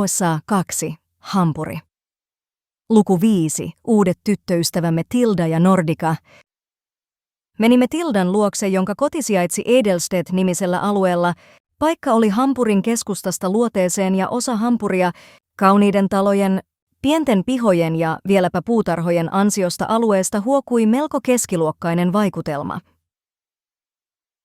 USA 2. Hampuri. Luku 5. Uudet tyttöystävämme Tilda ja Nordica. Menimme Tildan luokse, jonka koti sijaitsi Edelstedt-nimisellä alueella. Paikka oli Hampurin keskustasta luoteeseen ja osa Hampuria kauniiden talojen, pienten pihojen ja vieläpä puutarhojen ansiosta alueesta huokui melko keskiluokkainen vaikutelma.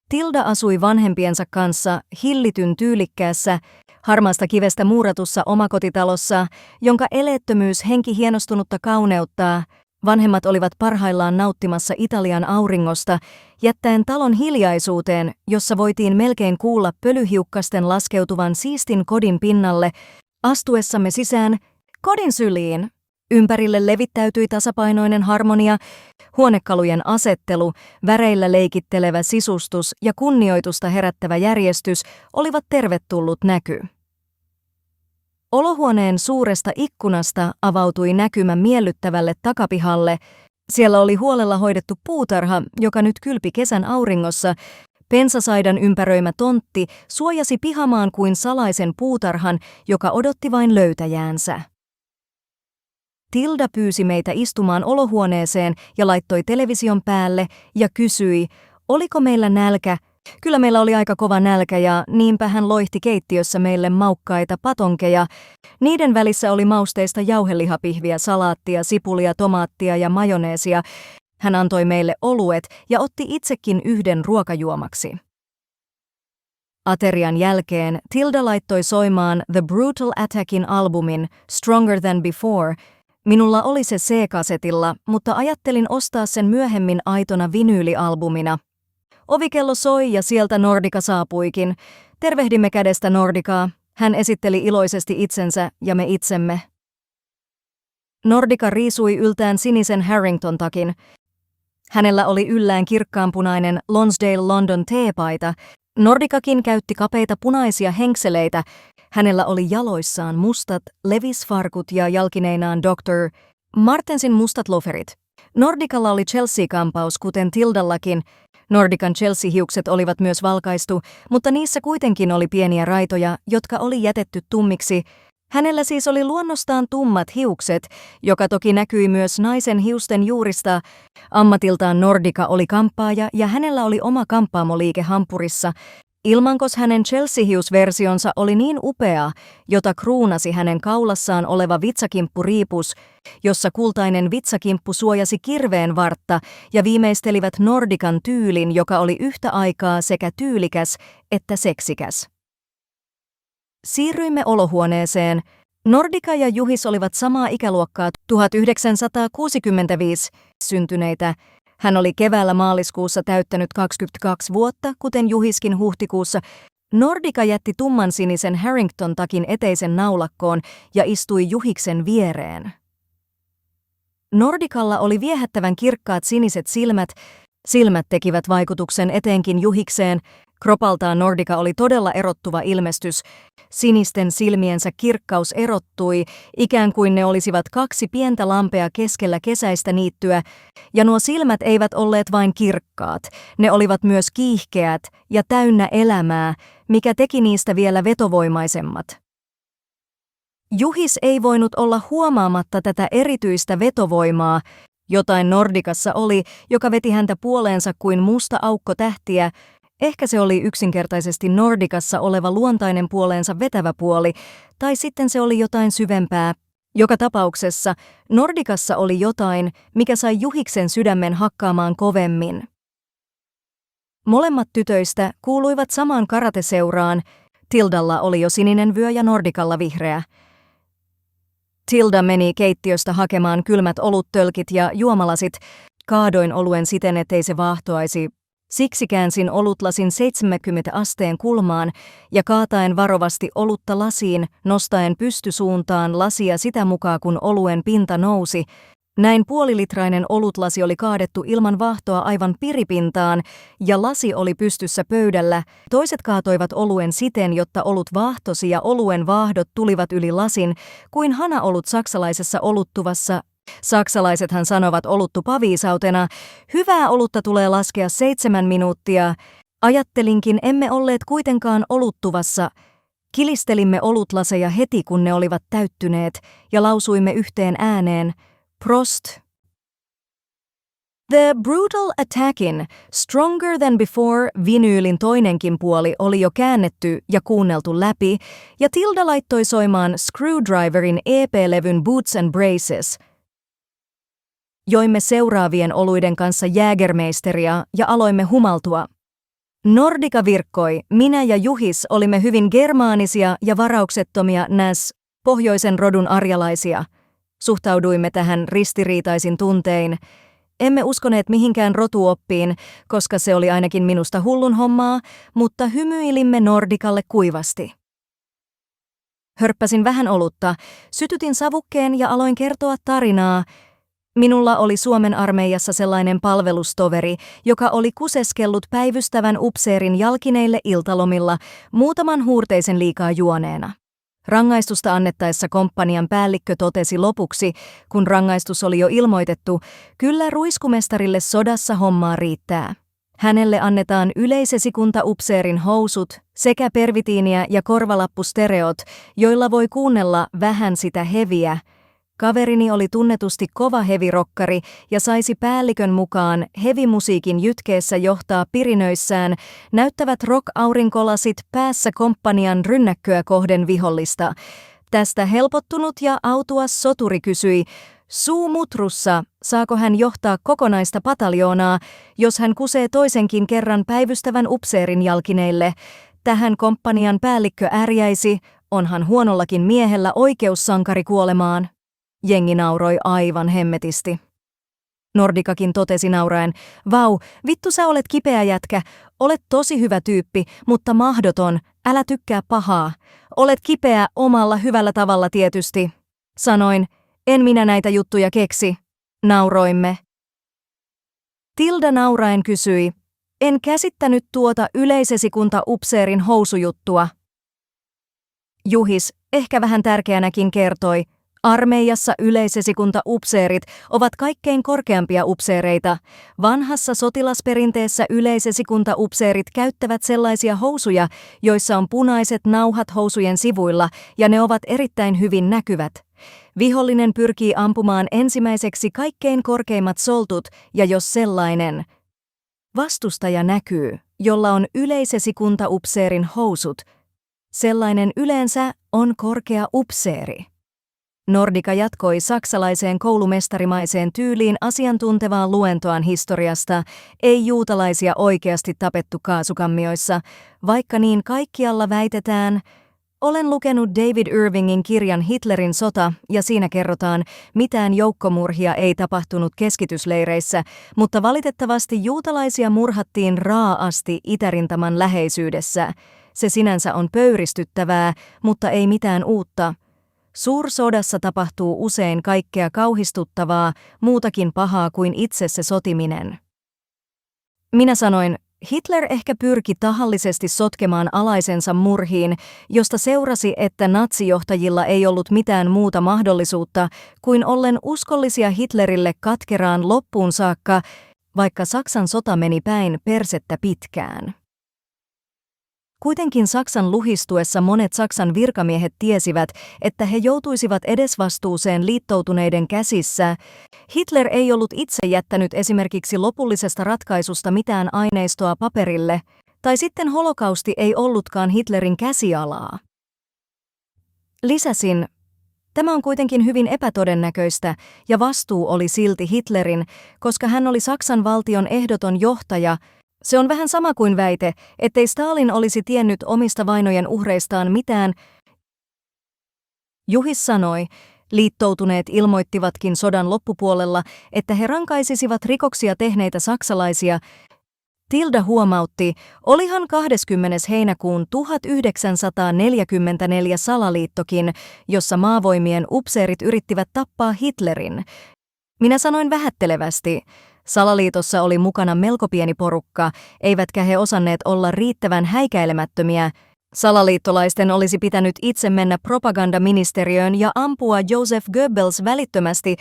Tilda asui vanhempiensa kanssa hillityn tyylikkäässä, harmaasta kivestä muuratussa omakotitalossa, jonka eleettömyys henki hienostunutta kauneuttaa. Vanhemmat olivat parhaillaan nauttimassa Italian auringosta, jättäen talon hiljaisuuteen, jossa voitiin melkein kuulla pölyhiukkasten laskeutuvan siistin kodin pinnalle. Astuessamme sisään, kodin syliin, ympärille levittäytyi tasapainoinen harmonia, huonekalujen asettelu, väreillä leikittelevä sisustus ja kunnioitusta herättävä järjestys olivat tervetullut näky. Olohuoneen suuresta ikkunasta avautui näkymä miellyttävälle takapihalle. Siellä oli huolella hoidettu puutarha, joka nyt kylpi kesän auringossa. Pensasaidan ympäröimä tontti suojasi pihamaan kuin salaisen puutarhan, joka odotti vain löytäjäänsä. Tilda pyysi meitä istumaan olohuoneeseen ja laittoi television päälle ja kysyi, oliko meillä nälkä. Kyllä meillä oli aika kova nälkä ja niinpä hän loihti keittiössä meille maukkaita patonkeja. Niiden välissä oli mausteista jauhelihapihviä, salaattia, sipulia, tomaattia ja majoneesia. Hän antoi meille oluet ja otti itsekin yhden ruokajuomaksi. Aterian jälkeen Tilda laittoi soimaan The Brutal Attackin albumin Stronger Than Before. Minulla oli se C-kasetilla, mutta ajattelin ostaa sen myöhemmin aitona vinyylialbumina. Ovikello soi ja sieltä Nordica saapuikin. Tervehdimme kädestä Nordicaa. Hän esitteli iloisesti itsensä ja me itsemme. Nordica riisui yltään sinisen Harrington-takin. Hänellä oli yllään kirkkaanpunainen Lonsdale London teepaita. Nordicakin käytti kapeita punaisia henkseleitä. Hänellä oli jaloissaan mustat Levis-farkut ja jalkineinaan Dr. Martensin mustat loferit. Nordicalla oli Chelsea-kampaus, kuten Tildallakin. Nordican Chelsea-hiukset olivat myös valkaistu, mutta niissä kuitenkin oli pieniä raitoja, jotka oli jätetty tummiksi. Hänellä siis oli luonnostaan tummat hiukset, joka toki näkyi myös naisen hiusten juurista. Ammatiltaan Nordica oli kamppaaja ja hänellä oli oma kampaamoliike Hampurissa. Ilmankos hänen Chelsea-hiusversionsa oli niin upea, jota kruunasi hänen kaulassaan oleva vitsakimppuriipus, jossa kultainen vitsakimppu suojasi kirveen vartta ja viimeistelivät Nordican tyylin, joka oli yhtä aikaa sekä tyylikäs että seksikäs. Siirryimme olohuoneeseen. Nordica ja Juhis olivat samaa ikäluokkaa 1965 syntyneitä. Hän oli keväällä maaliskuussa täyttänyt 22 vuotta, kuten Juhiskin huhtikuussa. Nordica jätti tummansinisen Harrington-takin eteisen naulakkoon ja istui Juhiksen viereen. Nordicalla oli viehättävän kirkkaat siniset silmät. Silmät tekivät vaikutuksen etenkin Juhikseen. Kropaltaan Nordica oli todella erottuva ilmestys. Sinisten silmiensä kirkkaus erottui, ikään kuin ne olisivat kaksi pientä lampea keskellä kesäistä niittyä, ja nuo silmät eivät olleet vain kirkkaat, ne olivat myös kiihkeät ja täynnä elämää, mikä teki niistä vielä vetovoimaisemmat. Juhis ei voinut olla huomaamatta tätä erityistä vetovoimaa, jotain Nordicassa oli, joka veti häntä puoleensa kuin musta aukko tähtiä. Ehkä se oli yksinkertaisesti Nordicassa oleva luontainen puoleensa vetävä puoli, tai sitten se oli jotain syvempää. Joka tapauksessa Nordicassa oli jotain, mikä sai Juhiksen sydämen hakkaamaan kovemmin. Molemmat tytöistä kuuluivat samaan karateseuraan. Tildalla oli jo sininen vyö ja Nordicalla vihreä. Tilda meni keittiöstä hakemaan kylmät oluttölkit ja juomalasit. Kaadoin oluen siten, ettei se vaahtoaisi. Siksi käänsin olutlasin 70 asteen kulmaan ja kaataen varovasti olutta lasiin, nostaen pystysuuntaan lasia sitä mukaa kun oluen pinta nousi. Näin puolilitrainen olutlasi oli kaadettu ilman vaahtoa aivan piripintaan ja lasi oli pystyssä pöydällä. Toiset kaatoivat oluen siten, jotta olut vaahtosi ja oluen vaahdot tulivat yli lasin, kuin hanaolut saksalaisessa oluttuvassa. Saksalaisethan sanovat oluttupaviisautena, hyvää olutta tulee laskea 7 minuuttia. Ajattelinkin, emme olleet kuitenkaan oluttuvassa. Kilistelimme olutlaseja heti, kun ne olivat täyttyneet, ja lausuimme yhteen ääneen, Prost! The Brutal Attackin Stronger Than Before -vinyylin toinenkin puoli oli jo käännetty ja kuunneltu läpi, ja Tilda laittoi soimaan Screwdriverin EP-levyn Boots and Braces. Joimme seuraavien oluiden kanssa Jägermeisteria ja aloimme humaltua. Nordica virkkoi, minä ja Juhis olimme hyvin germaanisia ja varauksettomia pohjoisen rodun arjalaisia. Suhtauduimme tähän ristiriitaisin tuntein. Emme uskoneet mihinkään rotuoppiin, koska se oli ainakin minusta hullun hommaa, mutta hymyilimme Nordicalle kuivasti. Hörppäsin vähän olutta, sytytin savukkeen ja aloin kertoa tarinaa. Minulla oli Suomen armeijassa sellainen palvelustoveri, joka oli kuseskellut päivystävän upseerin jalkineille iltalomilla muutaman huurteisen liikaa juoneena. Rangaistusta annettaessa komppanian päällikkö totesi lopuksi, kun rangaistus oli jo ilmoitettu, kyllä ruiskumestarille sodassa hommaa riittää. Hänelle annetaan yleisesikuntaupseerin housut sekä pervitiiniä ja korvalappustereot, joilla voi kuunnella vähän sitä heviä. Kaverini oli tunnetusti kova hevirokkari ja saisi päällikön mukaan hevimusiikin jytkeessä johtaa pirinöissään näyttävät rock-aurinkolasit päässä komppanian rynnäkköä kohden vihollista. Tästä helpottunut ja autuas soturi kysyi, suumutrussa, saako hän johtaa kokonaista pataljoonaa, jos hän kusee toisenkin kerran päivystävän upseerin jalkineille. Tähän komppanian päällikkö ärjäisi, onhan huonollakin miehellä oikeus sankarikuolemaan. Jengi nauroi aivan hemmetisti. Nordicakin totesi nauraen, vau, vittu sä olet kipeä jätkä, olet tosi hyvä tyyppi, mutta mahdoton, älä tykkää pahaa. Olet kipeä omalla hyvällä tavalla tietysti. Sanoin, en minä näitä juttuja keksi. Nauroimme. Tilda nauraen kysyi, en käsittänyt tuota yleisesikunta-upseerin housujuttua. Juhis, ehkä vähän tärkeänäkin kertoi, armeijassa yleisesikunta-upseerit ovat kaikkein korkeampia upseereita. Vanhassa sotilasperinteessä yleisesikunta-upseerit käyttävät sellaisia housuja, joissa on punaiset nauhat housujen sivuilla, ja ne ovat erittäin hyvin näkyvät. Vihollinen pyrkii ampumaan ensimmäiseksi kaikkein korkeimmat soltut, ja jos sellainen vastustaja näkyy, jolla on yleisesikunta-upseerin housut, sellainen yleensä on korkea upseeri. Nordica jatkoi saksalaiseen koulumestarimaiseen tyyliin asiantuntevaa luentoaan historiasta, ei juutalaisia oikeasti tapettu kaasukammioissa, vaikka niin kaikkialla väitetään. Olen lukenut David Irvingin kirjan Hitlerin sota, ja siinä kerrotaan, mitään joukkomurhia ei tapahtunut keskitysleireissä, mutta valitettavasti juutalaisia murhattiin raaasti itärintaman läheisyydessä. Se sinänsä on pöyristyttävää, mutta ei mitään uutta. Suursodassa tapahtuu usein kaikkea kauhistuttavaa, muutakin pahaa kuin itse se sotiminen. Minä sanoin, Hitler ehkä pyrki tahallisesti sotkemaan alaisensa murhiin, josta seurasi, että natsijohtajilla ei ollut mitään muuta mahdollisuutta kuin ollen uskollisia Hitlerille katkeraan loppuun saakka, vaikka Saksan sota meni päin persettä pitkään. Kuitenkin Saksan luhistuessa monet Saksan virkamiehet tiesivät, että he joutuisivat edesvastuuseen liittoutuneiden käsissä. Hitler ei ollut itse jättänyt esimerkiksi lopullisesta ratkaisusta mitään aineistoa paperille, tai sitten holokausti ei ollutkaan Hitlerin käsialaa. Lisäsin, tämä on kuitenkin hyvin epätodennäköistä, ja vastuu oli silti Hitlerin, koska hän oli Saksan valtion ehdoton johtaja. Se on vähän sama kuin väite, ettei Stalin olisi tiennyt omista vainojen uhreistaan mitään. Juhis sanoi, liittoutuneet ilmoittivatkin sodan loppupuolella, että he rankaisisivat rikoksia tehneitä saksalaisia. Tilda huomautti, olihan 20. heinäkuun 1944 salaliittokin, jossa maavoimien upseerit yrittivät tappaa Hitlerin. Minä sanoin vähättelevästi. Salaliitossa oli mukana melko pieni porukka, eivätkä he osanneet olla riittävän häikäilemättömiä. Salaliittolaisten olisi pitänyt itse mennä propagandaministeriöön ja ampua Joseph Goebbels välittömästi.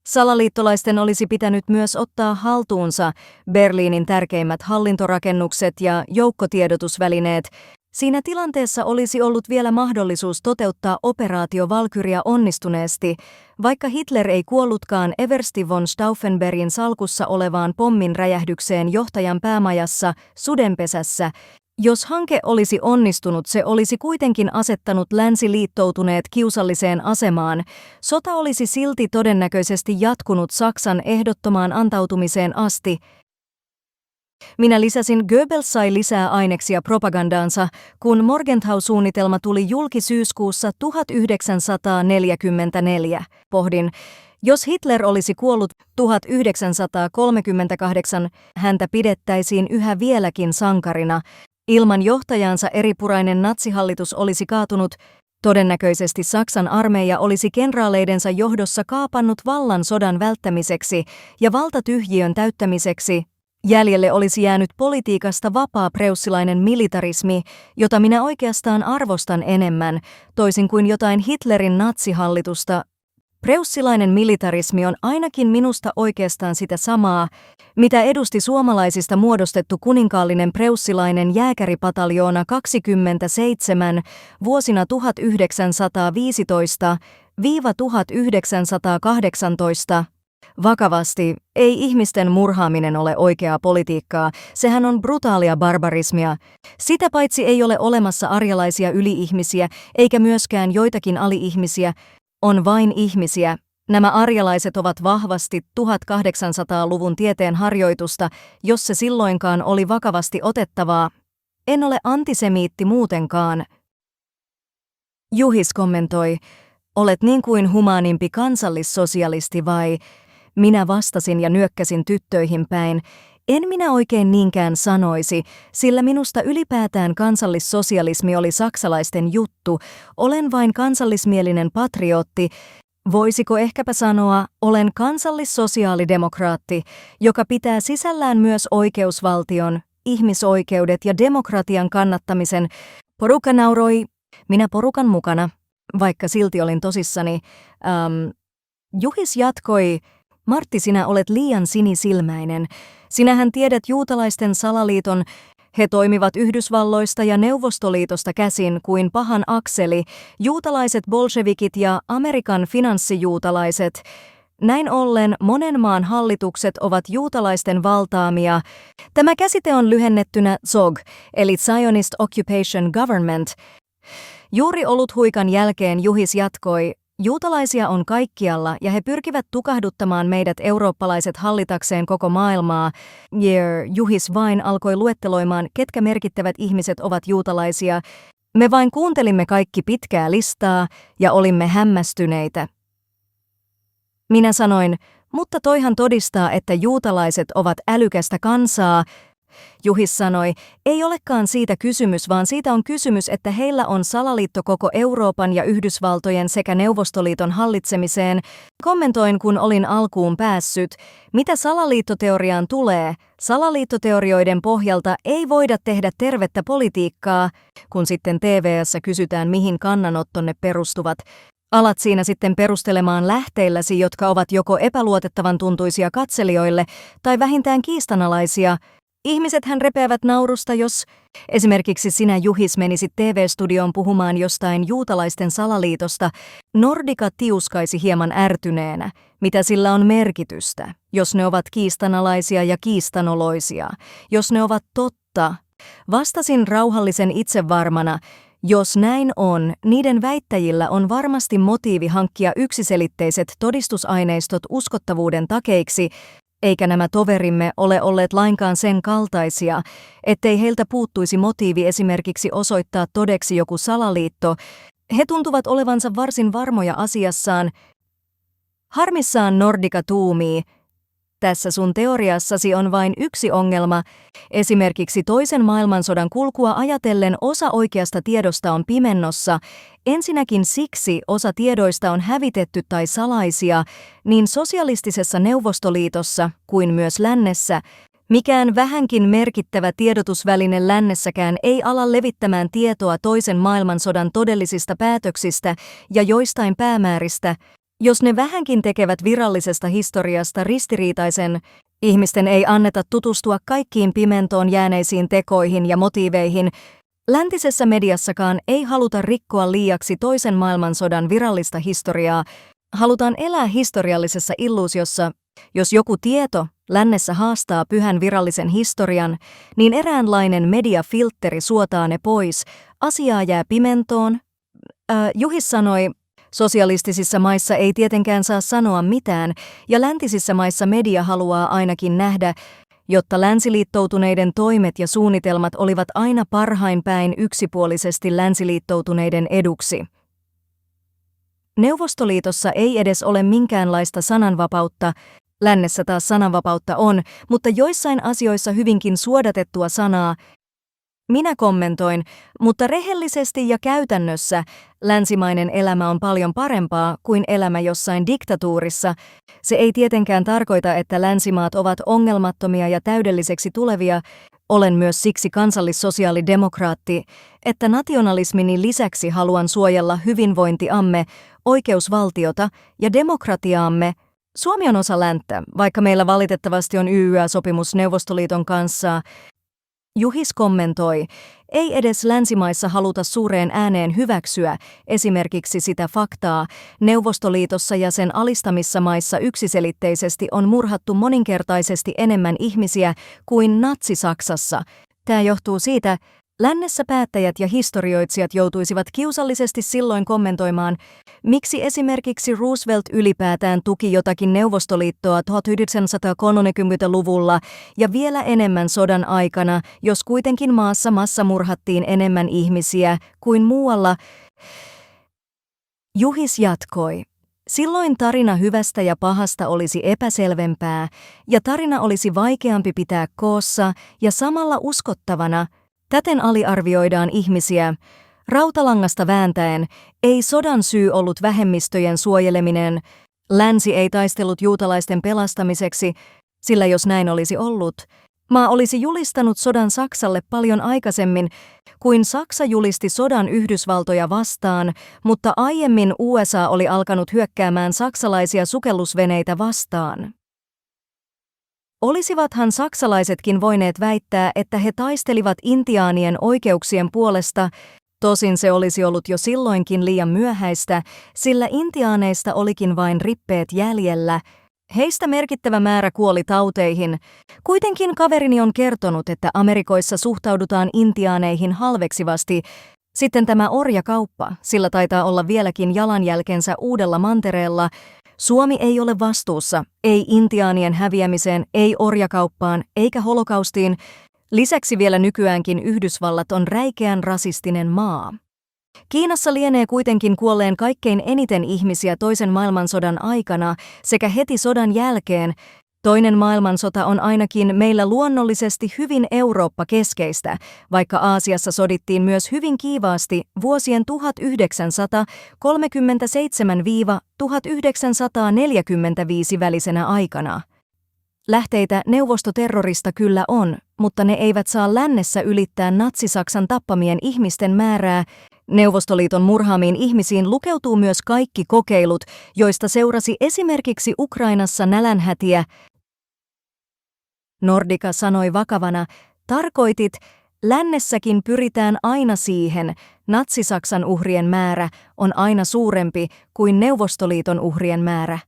Salaliittolaisten olisi pitänyt myös ottaa haltuunsa Berliinin tärkeimmät hallintorakennukset ja joukkotiedotusvälineet. Siinä tilanteessa olisi ollut vielä mahdollisuus toteuttaa operaatio Valkyria onnistuneesti, vaikka Hitler ei kuollutkaan Eversti von Stauffenbergin salkussa olevaan pommin räjähdykseen johtajan päämajassa Sudenpesässä. Jos hanke olisi onnistunut, se olisi kuitenkin asettanut länsiliittoutuneet kiusalliseen asemaan. Sota olisi silti todennäköisesti jatkunut Saksan ehdottomaan antautumiseen asti. Minä lisäsin, Goebbels sai lisää aineksia propagandaansa, kun Morgenthau-suunnitelma tuli julki syyskuussa 1944. Pohdin, jos Hitler olisi kuollut 1938, häntä pidettäisiin yhä vieläkin sankarina. Ilman johtajansa eripurainen natsihallitus olisi kaatunut. Todennäköisesti Saksan armeija olisi kenraaleidensa johdossa kaapannut vallan sodan välttämiseksi ja valtatyhjiön täyttämiseksi. Jäljelle olisi jäänyt politiikasta vapaa preussilainen militarismi, jota minä oikeastaan arvostan enemmän, toisin kuin jotain Hitlerin natsihallitusta. Preussilainen militarismi on ainakin minusta oikeastaan sitä samaa, mitä edusti suomalaisista muodostettu kuninkaallinen preussilainen jääkäripataljoona 27 vuosina 1915–1918. Vakavasti, ei ihmisten murhaaminen ole oikeaa politiikkaa, sehän on brutaalia barbarismia. Sitä paitsi ei ole olemassa arjalaisia yli-ihmisiä, eikä myöskään joitakin ali-ihmisiä, on vain ihmisiä. Nämä arjalaiset ovat vahvasti 1800-luvun tieteen harjoitusta, jos se silloinkaan oli vakavasti otettavaa. En ole antisemiitti muutenkaan. Juhis kommentoi, olet niin kuin humaanimpi kansallissosialisti vai? Minä vastasin ja nyökkäsin tyttöihin päin. En minä oikein niinkään sanoisi, sillä minusta ylipäätään kansallissosialismi oli saksalaisten juttu. Olen vain kansallismielinen patriotti. Voisiko ehkäpä sanoa, olen kansallissosiaalidemokraatti, joka pitää sisällään myös oikeusvaltion, ihmisoikeudet ja demokratian kannattamisen. Porukka nauroi, minä porukan mukana, vaikka silti olin tosissani. Juhis jatkoi, Martti, sinä olet liian sinisilmäinen. Sinähän tiedät juutalaisten salaliiton. He toimivat Yhdysvalloista ja Neuvostoliitosta käsin kuin pahan akseli, juutalaiset bolshevikit ja Amerikan finanssijuutalaiset. Näin ollen monen maan hallitukset ovat juutalaisten valtaamia. Tämä käsite on lyhennettynä ZOG, eli Zionist Occupation Government. Juuri oluthuikan jälkeen Juhis jatkoi, juutalaisia on kaikkialla ja he pyrkivät tukahduttamaan meidät eurooppalaiset hallitakseen koko maailmaa. Juhis vain alkoi luetteloimaan, ketkä merkittävät ihmiset ovat juutalaisia. Me vain kuuntelimme kaikki pitkää listaa ja olimme hämmästyneitä. Minä sanoin, mutta toihan todistaa, että juutalaiset ovat älykästä kansaa. Juhis sanoi, ei olekaan siitä kysymys, vaan siitä on kysymys, että heillä on salaliitto koko Euroopan ja Yhdysvaltojen sekä Neuvostoliiton hallitsemiseen. Kommentoin, kun olin alkuun päässyt, mitä salaliittoteoriaan tulee. Salaliittoteorioiden pohjalta ei voida tehdä tervettä politiikkaa, kun sitten TV:ssä kysytään, mihin kannanottonne perustuvat. Alat siinä sitten perustelemaan lähteilläsi, jotka ovat joko epäluotettavan tuntuisia katselijoille tai vähintään kiistanalaisia. Ihmisethän repeävät naurusta, jos esimerkiksi sinä, Juhis, menisit TV-studioon puhumaan jostain juutalaisten salaliitosta. Nordica tiuskaisi hieman ärtyneenä, mitä sillä on merkitystä, jos ne ovat kiistanalaisia ja kiistanoloisia, jos ne ovat totta. Vastasin rauhallisen itsevarmana, jos näin on, niiden väittäjillä on varmasti motiivi hankkia yksiselitteiset todistusaineistot uskottavuuden takeiksi, eikä nämä toverimme ole olleet lainkaan sen kaltaisia, ettei heiltä puuttuisi motiivi esimerkiksi osoittaa todeksi joku salaliitto. He tuntuvat olevansa varsin varmoja asiassaan. Harmissaan Nordica tuumii. Tässä sun teoriassasi on vain yksi ongelma. Esimerkiksi toisen maailmansodan kulkua ajatellen osa oikeasta tiedosta on pimennossa. Ensinnäkin siksi osa tiedoista on hävitetty tai salaisia, niin sosialistisessa Neuvostoliitossa kuin myös lännessä. Mikään vähänkin merkittävä tiedotusväline lännessäkään ei ala levittämään tietoa toisen maailmansodan todellisista päätöksistä ja joistain päämääristä. Jos ne vähänkin tekevät virallisesta historiasta ristiriitaisen, ihmisten ei anneta tutustua kaikkiin pimentoon jääneisiin tekoihin ja motiiveihin. Läntisessä mediassakaan ei haluta rikkoa liiaksi toisen maailmansodan virallista historiaa. Halutaan elää historiallisessa illuusiossa. Jos joku tieto lännessä haastaa pyhän virallisen historian, niin eräänlainen mediafiltteri suotaa ne pois. Asiaa jää pimentoon. Juhis sanoi, sosialistisissa maissa ei tietenkään saa sanoa mitään, ja läntisissä maissa media haluaa ainakin nähdä, jotta länsiliittoutuneiden toimet ja suunnitelmat olivat aina parhain päin yksipuolisesti länsiliittoutuneiden eduksi. Neuvostoliitossa ei edes ole minkäänlaista sananvapautta, lännessä taas sananvapautta on, mutta joissain asioissa hyvinkin suodatettua sanaa. Minä kommentoin, mutta rehellisesti ja käytännössä länsimainen elämä on paljon parempaa kuin elämä jossain diktatuurissa. Se ei tietenkään tarkoita, että länsimaat ovat ongelmattomia ja täydelliseksi tulevia. Olen myös siksi kansallissosiaalidemokraatti, että nationalismini lisäksi haluan suojella hyvinvointiamme, oikeusvaltiota ja demokratiaamme. Suomi on osa länttä, vaikka meillä valitettavasti on YYA-sopimus Neuvostoliiton kanssa. Juhis kommentoi, ei edes länsimaissa haluta suureen ääneen hyväksyä esimerkiksi sitä faktaa, Neuvostoliitossa ja sen alistamissa maissa yksiselitteisesti on murhattu moninkertaisesti enemmän ihmisiä kuin Natsi-Saksassa. Tämä johtuu siitä, lännessä päättäjät ja historioitsijat joutuisivat kiusallisesti silloin kommentoimaan, miksi esimerkiksi Roosevelt ylipäätään tuki jotakin Neuvostoliittoa 1930-luvulla ja vielä enemmän sodan aikana, jos kuitenkin maassa massamurhattiin enemmän ihmisiä kuin muualla. Juhis jatkoi. Silloin tarina hyvästä ja pahasta olisi epäselvempää, ja tarina olisi vaikeampi pitää koossa ja samalla uskottavana. Täten aliarvioidaan ihmisiä. Rautalangasta vääntäen, ei sodan syy ollut vähemmistöjen suojeleminen. Länsi ei taistellut juutalaisten pelastamiseksi, sillä jos näin olisi ollut, maa olisi julistanut sodan Saksalle paljon aikaisemmin kuin Saksa julisti sodan Yhdysvaltoja vastaan, mutta aiemmin USA oli alkanut hyökkäämään saksalaisia sukellusveneitä vastaan. Olisivathan saksalaisetkin voineet väittää, että he taistelivat intiaanien oikeuksien puolesta, tosin se olisi ollut jo silloinkin liian myöhäistä, sillä intiaaneista olikin vain rippeet jäljellä. Heistä merkittävä määrä kuoli tauteihin. Kuitenkin kaverini on kertonut, että Amerikoissa suhtaudutaan intiaaneihin halveksivasti. Sitten tämä orjakauppa, sillä taitaa olla vieläkin jalanjälkensä uudella mantereella. Suomi ei ole vastuussa, ei intiaanien häviämiseen, ei orjakauppaan, eikä holokaustiin. Lisäksi vielä nykyäänkin Yhdysvallat on räikeän rasistinen maa. Kiinassa lienee kuitenkin kuolleen kaikkein eniten ihmisiä toisen maailmansodan aikana sekä heti sodan jälkeen. Toinen maailmansota on ainakin meillä luonnollisesti hyvin Eurooppa-keskeistä, vaikka Aasiassa sodittiin myös hyvin kiivaasti vuosien 1937–1945 välisenä aikana. Lähteitä neuvostoterrorista kyllä on, mutta ne eivät saa lännessä ylittää Natsi-Saksan tappamien ihmisten määrää. Neuvostoliiton murhaamiin ihmisiin lukeutuu myös kaikki kokeilut, joista seurasi esimerkiksi Ukrainassa nälänhätiä. Nordica sanoi vakavana, tarkoitit, lännessäkin pyritään aina siihen, Natsi-Saksan uhrien määrä on aina suurempi kuin Neuvostoliiton uhrien määrä.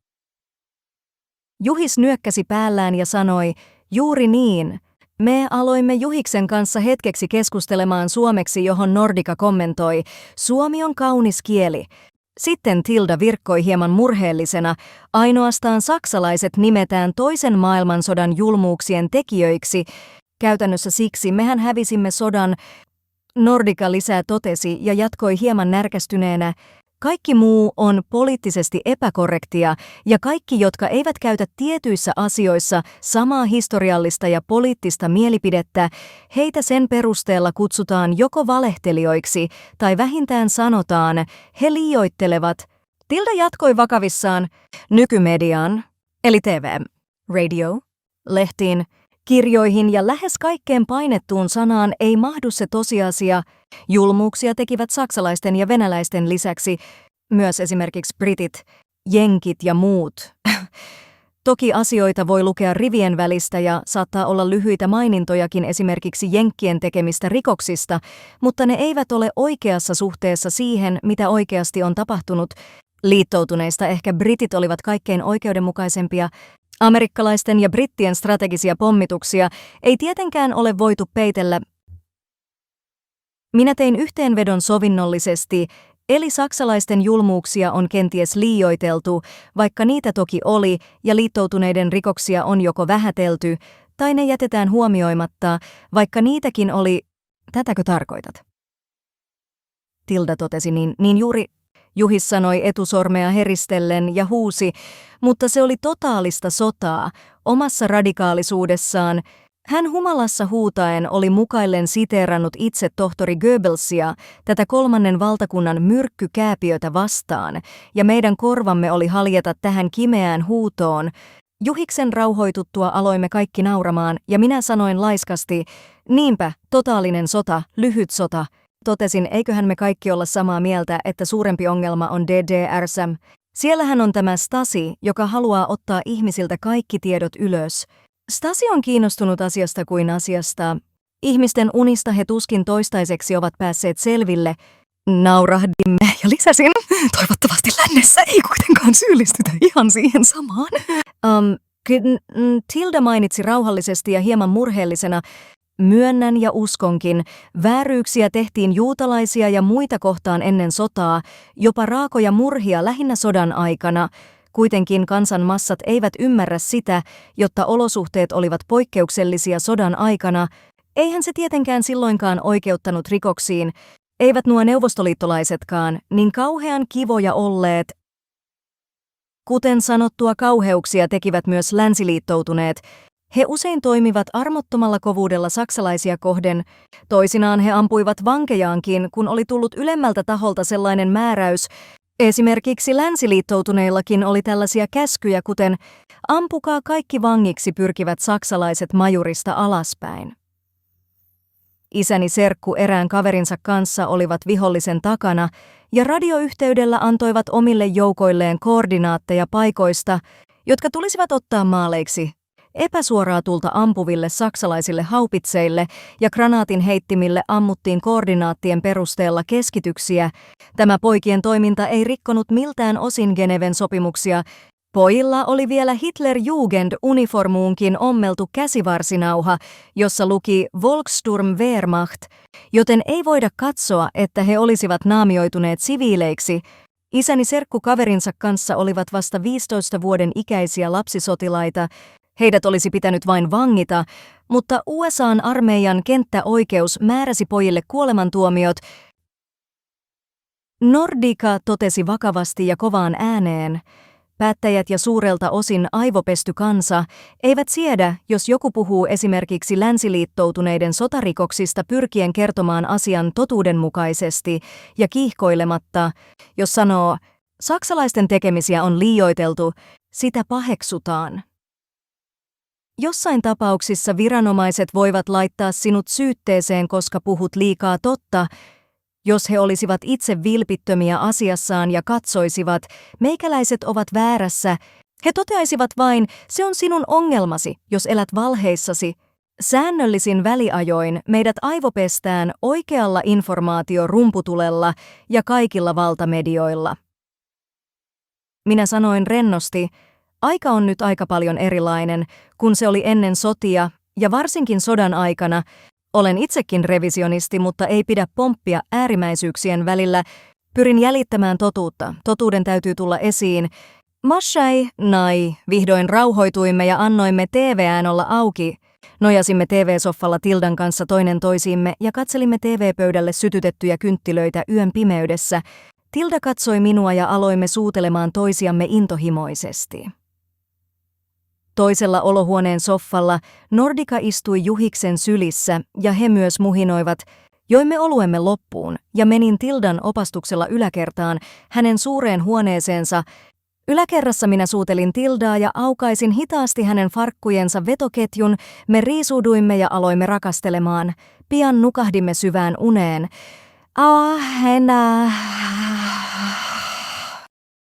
Juhis nyökkäsi päällään ja sanoi, juuri niin. Me aloimme Juhiksen kanssa hetkeksi keskustelemaan suomeksi, johon Nordica kommentoi, suomi on kaunis kieli. Sitten Tilda virkkoi hieman murheellisena, ainoastaan saksalaiset nimetään toisen maailmansodan julmuuksien tekijöiksi. Käytännössä siksi mehän hävisimme sodan. Nordica lisää totesi ja jatkoi hieman närkästyneenä, kaikki muu on poliittisesti epäkorrektia ja kaikki, jotka eivät käytä tietyissä asioissa samaa historiallista ja poliittista mielipidettä, heitä sen perusteella kutsutaan joko valehtelijoiksi tai vähintään sanotaan, he liioittelevat. Tilda jatkoi vakavissaan, nykymediaan, eli TV, radio, lehtiin, kirjoihin ja lähes kaikkeen painettuun sanaan ei mahdu se tosiasia. Julmuuksia tekivät saksalaisten ja venäläisten lisäksi myös esimerkiksi britit, jenkit ja muut. Toki asioita voi lukea rivien välistä ja saattaa olla lyhyitä mainintojakin esimerkiksi jenkkien tekemistä rikoksista, mutta ne eivät ole oikeassa suhteessa siihen, mitä oikeasti on tapahtunut. Liittoutuneista ehkä britit olivat kaikkein oikeudenmukaisempia. Amerikkalaisten ja brittien strategisia pommituksia ei tietenkään ole voitu peitellä. Minä tein yhteenvedon sovinnollisesti, eli saksalaisten julmuuksia on kenties liioiteltu, vaikka niitä toki oli, ja liittoutuneiden rikoksia on joko vähätelty, tai ne jätetään huomioimatta, vaikka niitäkin oli. Tätäkö tarkoitat? Tilda totesi niin juuri, Juhis sanoi etusormea heristellen ja huusi, mutta se oli totaalista sotaa, omassa radikaalisuudessaan. Hän humalassa huutaen oli mukaillen siteerannut itse tohtori Goebbelsia, tätä kolmannen valtakunnan myrkkykääpiötä vastaan, ja meidän korvamme oli haljeta tähän kimeään huutoon. Juhiksen rauhoituttua aloimme kaikki nauramaan, ja minä sanoin laiskasti, niinpä, totaalinen sota, lyhyt sota. Totesin, eiköhän me kaikki olla samaa mieltä, että suurempi ongelma on DDRSM. Siellähän on tämä Stasi, joka haluaa ottaa ihmisiltä kaikki tiedot ylös. Stasi on kiinnostunut asiasta kuin asiasta. Ihmisten unista he tuskin toistaiseksi ovat päässeet selville. Naurahdimme ja lisäsin, toivottavasti lännessä ei kuitenkaan syyllistytä ihan siihen samaan. Tilda mainitsi rauhallisesti ja hieman murheellisena, myönnän ja uskonkin, vääryyksiä tehtiin juutalaisia ja muita kohtaan ennen sotaa, jopa raakoja murhia lähinnä sodan aikana. Kuitenkin kansan massat eivät ymmärrä sitä, jotta olosuhteet olivat poikkeuksellisia sodan aikana. Eihän se tietenkään silloinkaan oikeuttanut rikoksiin, eivät nuo neuvostoliittolaisetkaan niin kauhean kivoja olleet. Kuten sanottua, kauheuksia tekivät myös länsiliittoutuneet. He usein toimivat armottomalla kovuudella saksalaisia kohden, toisinaan he ampuivat vankejaankin, kun oli tullut ylemmältä taholta sellainen määräys. Esimerkiksi länsiliittoutuneillakin oli tällaisia käskyjä, kuten ampukaa kaikki vangiksi pyrkivät saksalaiset majurista alaspäin. Isäni serkku erään kaverinsa kanssa olivat vihollisen takana ja radioyhteydellä antoivat omille joukoilleen koordinaatteja paikoista, jotka tulisivat ottaa maaleiksi. Epäsuoraa tulta ampuville saksalaisille haupitseille ja granaatin heittimille ammuttiin koordinaattien perusteella keskityksiä. Tämä poikien toiminta ei rikkonut miltään osin Geneven sopimuksia. Pojilla oli vielä Hitlerjugend-uniformuunkin ommeltu käsivarsinauha, jossa luki Volkssturm Wehrmacht, joten ei voida katsoa, että he olisivat naamioituneet siviileiksi. Isäni serkkukaverinsa kanssa olivat vasta 15 vuoden ikäisiä lapsisotilaita. Heidät olisi pitänyt vain vangita, mutta USA:n armeijan kenttäoikeus määräsi pojille kuolemantuomiot. Nordica totesi vakavasti ja kovaan ääneen. Päättäjät ja suurelta osin aivopesty kansa eivät siedä, jos joku puhuu esimerkiksi länsiliittoutuneiden sotarikoksista pyrkien kertomaan asian totuudenmukaisesti ja kiihkoilematta. Jos sanoo, saksalaisten tekemisiä on liioiteltu, sitä paheksutaan. Jossain tapauksissa viranomaiset voivat laittaa sinut syytteeseen, koska puhut liikaa totta. Jos he olisivat itse vilpittömiä asiassaan ja katsoisivat, meikäläiset ovat väärässä, he toteaisivat vain, se on sinun ongelmasi, jos elät valheissasi. Säännöllisin väliajoin meidät aivopestään oikealla informaatiorumputulella ja kaikilla valtamedioilla. Minä sanoin rennosti, aika on nyt aika paljon erilainen, kun se oli ennen sotia ja varsinkin sodan aikana. Olen itsekin revisionisti, mutta ei pidä pomppia äärimmäisyyksien välillä. Pyrin jäljittämään totuutta. Totuuden täytyy tulla esiin. Maschai, nai, vihdoin rauhoituimme ja annoimme TV:n olla auki. Nojasimme TV-soffalla Tildan kanssa toinen toisiimme ja katselimme TV-pöydälle sytytettyjä kynttilöitä yön pimeydessä. Tilda katsoi minua ja aloimme suutelemaan toisiamme intohimoisesti. Toisella olohuoneen soffalla Nordica istui Juhiksen sylissä ja he myös muhinoivat. Joimme oluemme loppuun ja menin Tildan opastuksella yläkertaan hänen suureen huoneeseensa. Yläkerrassa minä suutelin Tildaa ja aukaisin hitaasti hänen farkkujensa vetoketjun. Me riisuuduimme ja aloimme rakastelemaan. Pian nukahdimme syvään uneen.